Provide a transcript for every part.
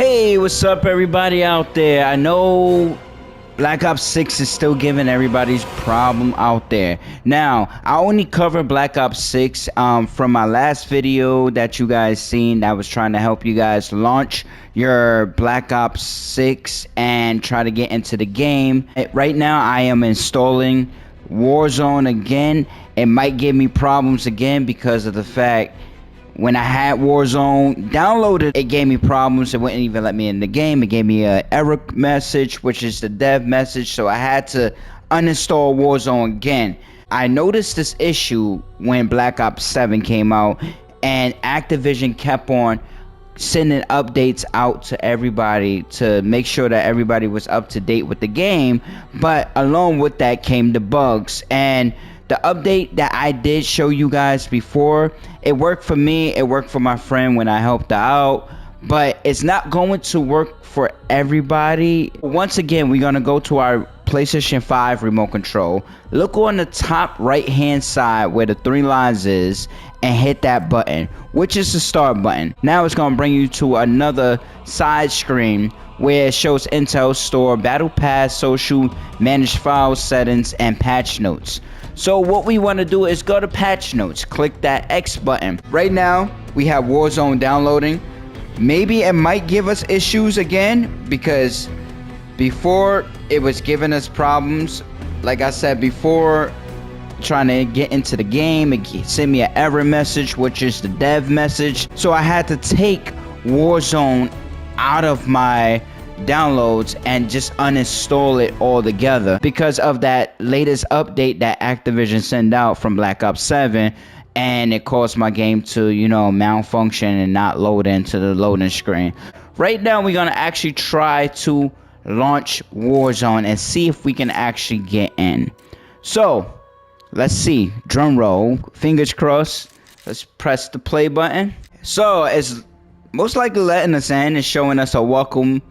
Hey, what's up, everybody out there? I know Black Ops 6 is still giving everybody's problem out there. Now, I only covered Black Ops 6 from my last video that you guys seen that was trying to help you guys launch your Black Ops 6 and try to get into the game. Right now, I am installing Warzone again. It might give me problems again because of the fact when I had Warzone downloaded, it gave me problems. It wouldn't even let me in the game. It gave me an error message, which is the dev message. So I had to uninstall Warzone again. I noticed this issue when Black Ops 7 came out, and Activision kept on sending updates out to everybody to make sure that everybody was up to date with the game. But along with that came the bugs, and the update that I did show you guys before, it worked for me, it worked for my friend when I helped her out, but it's not going to work for everybody. Once again, we're going to go to our PlayStation 5 remote control. Look on the top right hand side where the three lines is and hit that button, which is the start button. Now it's going to bring you to another side screen where it shows Intel Store, Battle Pass, Social, Manage Files, Settings, and Patch Notes. So what we want to do is go to Patch Notes, click that X button. Right now, we have Warzone downloading. Maybe it might give us issues again because before it was giving us problems. Like I said before, trying to get into the game, it sent me an error message, which is the dev message. So I had to take Warzone out of my downloads and just uninstall it altogether because of that latest update that Activision sent out from Black Ops 7, and it caused my game to, malfunction and not load into the loading screen. Right now we're gonna actually try to launch Warzone and see if we can actually get in. So let's see, drum roll, fingers crossed. Let's press the play button. So it's most likely letting us in. It's showing us a welcome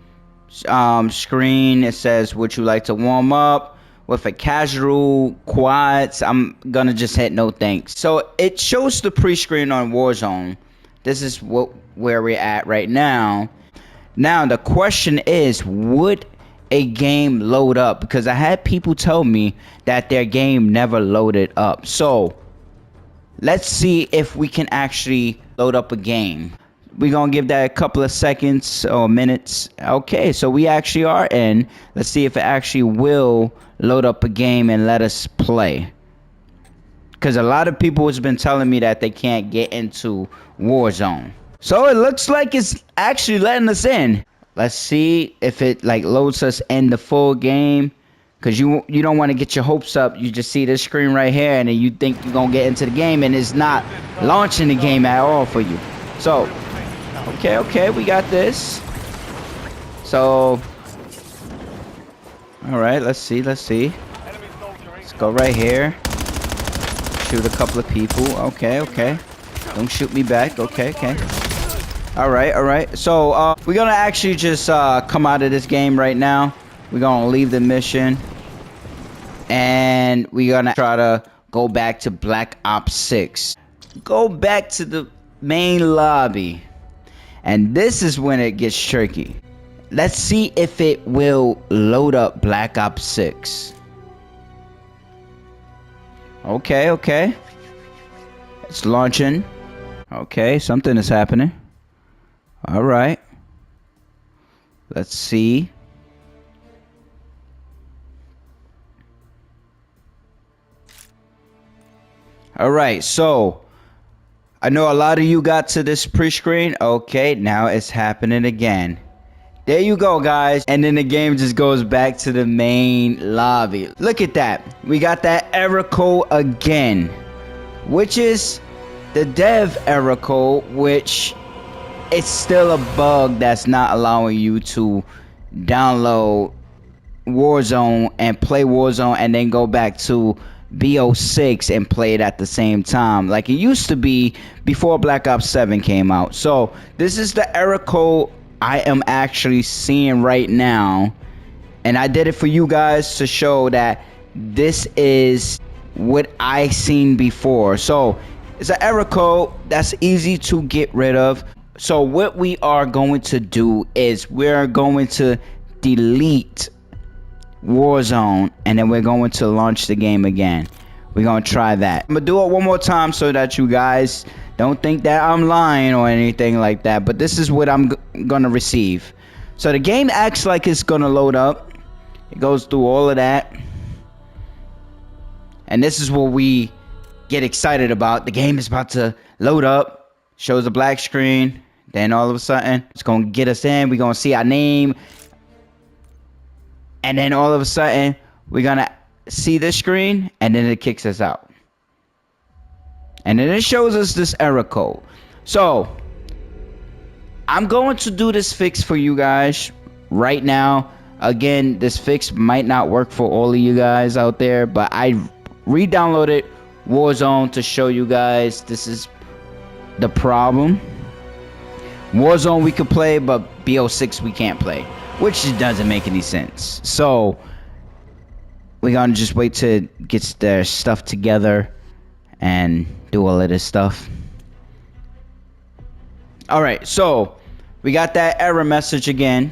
screen. It says, would you like to warm up with a casual quads? I'm gonna just hit no thanks. So it shows the pre-screen on Warzone. This is where we're at right now. Now the question is, would a game load up? Because I had people tell me that their game never loaded up. So let's see if we can actually load up a game. We're gonna give that a couple of seconds or minutes. Okay, so we actually are in. Let's see if it actually will load up a game and let us play. Because a lot of people has been telling me that they can't get into Warzone. So it looks like it's actually letting us in. Let's see if it loads us in the full game. Because you don't want to get your hopes up. You just see this screen right here and then you think you're gonna get into the game, and it's not launching the game at all for you. So okay, we got this. So all right, let's see. Let's go right here. Shoot a couple of people. Okay. Don't shoot me back. Okay. All right. So we're gonna actually just come out of this game right now. We're gonna leave the mission, and we're gonna try to go back to Black Ops 6. Go back to the main lobby, and this is when it gets tricky. Let's see if it will load up Black Ops 6. Okay. It's launching. Okay, something is happening. All right. Let's see. All right, so I know a lot of you got to this pre-screen. Okay, now it's happening again. There you go, guys. And then the game just goes back to the main lobby. Look at that. We got that error code again, which is the dev error code, which it's still a bug that's not allowing you to download Warzone and play Warzone and then go back to BO6 and play it at the same time like it used to be before Black Ops 7 came out. So this is the error code I am actually seeing right now, and I did it for you guys to show that this is what I seen before. So it's an error code that's easy to get rid of. So what we are going to do is we're going to delete Warzone, and then we're going to launch the game again. We're gonna try that. I'm gonna do it one more time so that you guys don't think that I'm lying or anything like that, but this is what I'm gonna receive. So the game acts like it's gonna load up. It goes through all of that, and this is what we get excited about. The game is about to load up, shows a black screen, then all of a sudden it's gonna get us in. We're gonna see our name, and then all of a sudden we're gonna see this screen, and then it kicks us out, and then it shows us this error code. So I'm going to do this fix for you guys right now. Again, this fix might not work for all of you guys out there, but I re-downloaded Warzone to show you guys this is the problem. Warzone we could play, but BO6 we can't play, which doesn't make any sense. So we're gonna just wait till it gets their stuff together and do all of this stuff. Alright, so we got that error message again.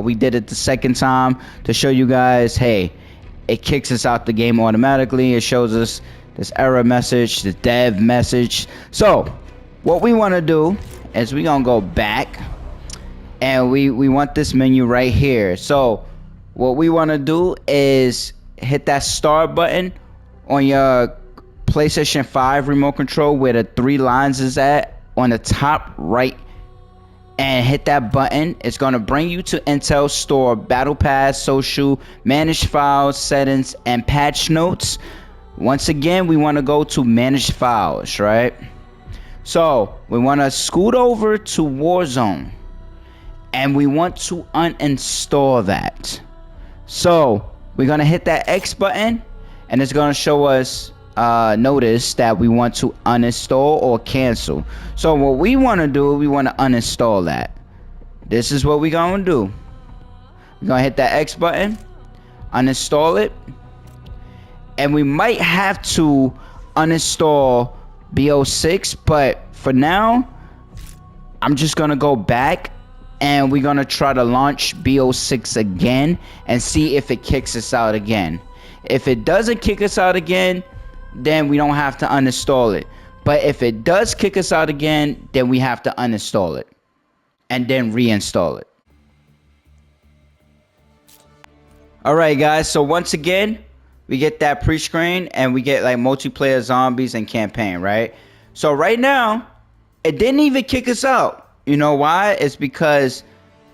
We did it the second time to show you guys, hey, it kicks us out the game automatically. It shows us this error message, the dev message. So what we want to do is we're gonna go back, and we want this menu right here. So what we want to do is hit that start button on your PlayStation 5 remote control where the 3 lines is at on the top right, and hit that button. It's going to bring you to Intel Store, Battle Pass, Social, Manage Files, Settings, and Patch Notes. Once again, we want to go to Manage Files, right? So we want to scoot over to Warzone, and we want to uninstall that. So we're going to hit that X button, and it's going to show us notice that we want to uninstall or cancel. So what we want to do, we want to uninstall that. This is what we're going to do. We're going to hit that X button, uninstall it, and we might have to uninstall BO6, but for now I'm just going to go back, and we're going to try to launch BO6 again and see if it kicks us out again. If it doesn't kick us out again, then we don't have to uninstall it. But if it does kick us out again, then we have to uninstall it and then reinstall it. Alright guys, so once again, we get that pre-screen, and we get like multiplayer, zombies, and campaign, right? So right now, it didn't even kick us out. You know why? It's because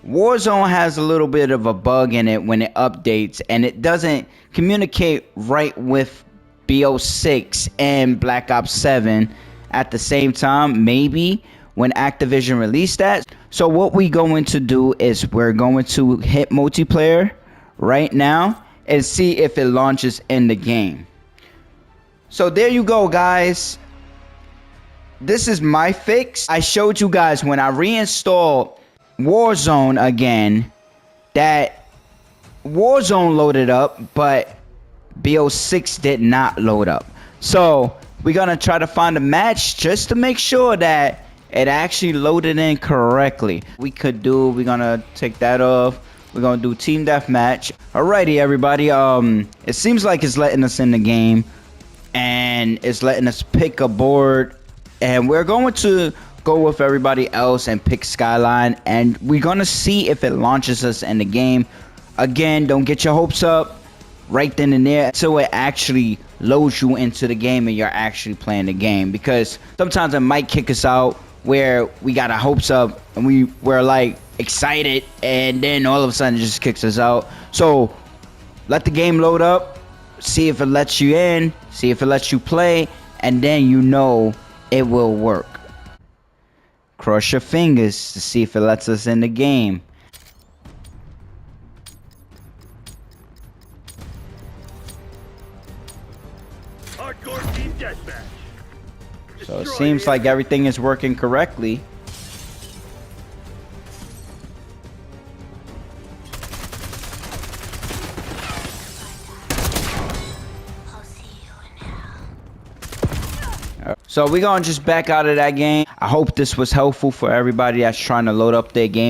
Warzone has a little bit of a bug in it when it updates, and it doesn't communicate right with BO6 and Black Ops 7 at the same time, maybe when Activision released that. So what we're going to do is we're going to hit multiplayer right now and see if it launches in the game. So there you go, guys. This is my fix. I showed you guys when I reinstalled Warzone again that Warzone loaded up, but BO6 did not load up. So we're gonna try to find a match just to make sure that it actually loaded in correctly. We're gonna take that off. We're gonna do team deathmatch. Alrighty everybody, it seems like it's letting us in the game, and it's letting us pick a board, and we're going to go with everybody else and pick Skyline, and we're gonna see if it launches us in the game. Again, don't get your hopes up right then and there until it actually loads you into the game and you're actually playing the game, because sometimes it might kick us out where we got our hopes up and we're like excited, and then all of a sudden it just kicks us out. So let the game load up, see if it lets you in, see if it lets you play, and then you know it will work. Cross your fingers to see if it lets us in the game. Hardcore team deathmatch. So it seems like everything is working correctly. So we're gonna just back out of that game. I hope this was helpful for everybody that's trying to load up their game.